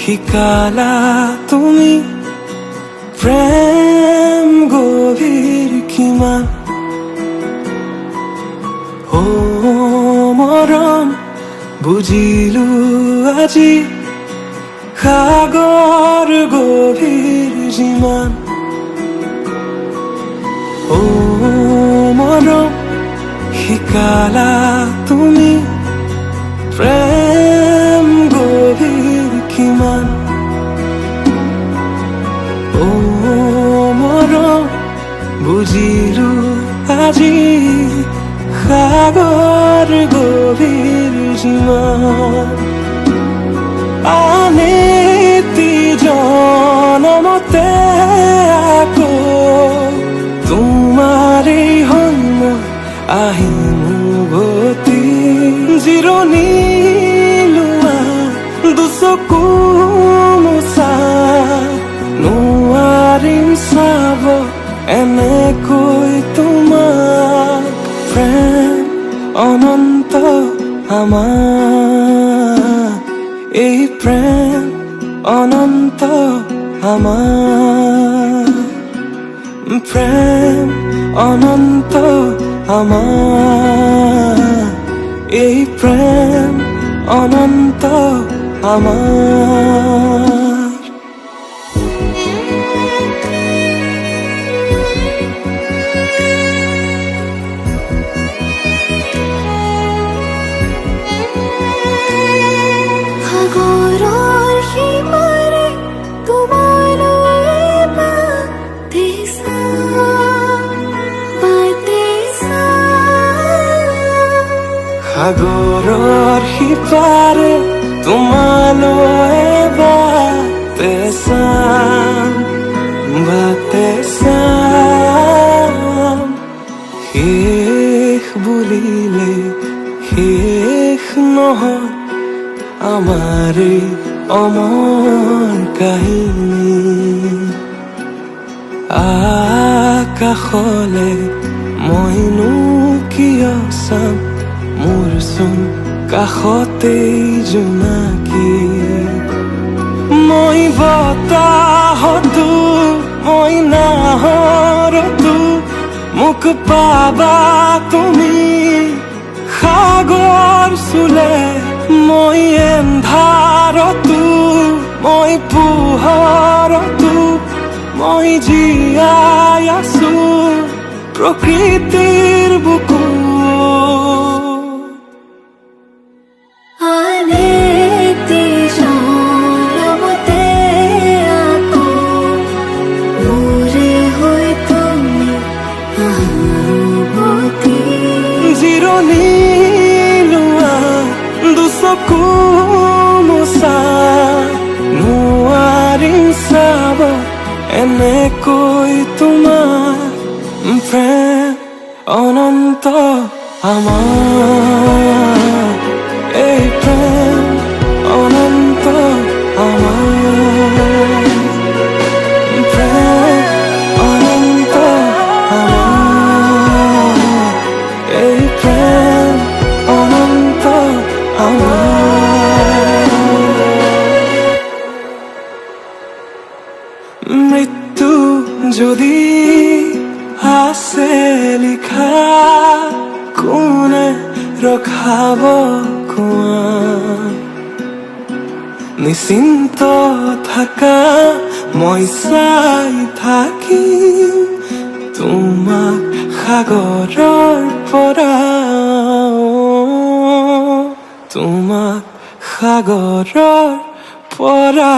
শিকালা তুমি প্ৰেম গভীৰ কিমান ও মৰম বুজিলো আজি সাগৰ গভীৰ যিমান ও মৰম শিকালা তুমি প্ৰেম গভীৰ কিমান ও মৰম বুজিলো আজি সাগৰ গভীৰ যিমান আনেতি জনমতে আকৌ তোমাৰে হন্য আহিম উভতি জিৰণি লোৱা দুচকু মোচা নোৱাৰিম চাব এনেকৈ তোমাক প্ৰেম অনন্ত আমাৰ এই প্ৰেম অনন্ত আমাৰ প্ৰেম অনন্ত আমাৰ এই প্ৰেম অনন্ত আমাৰ সাগৰৰ সীমাৰে তোমালৈ বাটে সাগৰৰ সিপাৰে তোমালৈ বাটে চাম শেষ বুলিলে শেষ নহয় আমাৰ এই অমৰ কাহিনী আকাশলে মইনো কিয় চাম মোৰচোন কাষতেই জোনাকী মই বতাহতো মই নাহৰতো মোক পাবা তুমি সাগৰ চুলে মই এন্ধাৰতো মই পোহৰতো মই জীয়াই আছো প্ৰকৃতিৰ বুকুত জিৰণি লোৱা দুচকু মোচা নোৱাৰিম চাব এনেকৈ তোমাৰ প্ৰেম অনন্ত আমাৰ এই প্ৰেম অনন্ত আমাৰ প্ৰেম অনন্ত আমাৰ এই প্ৰেম অনন্ত আমাৰ মৃত্যু যদি আছে লিখা কোনে ৰখাব কোৱা নিশ্চিন্ত থাকা মই চাই থাকিম তোমাক সাগৰৰ পৰা তোমাক সাগৰৰ পৰা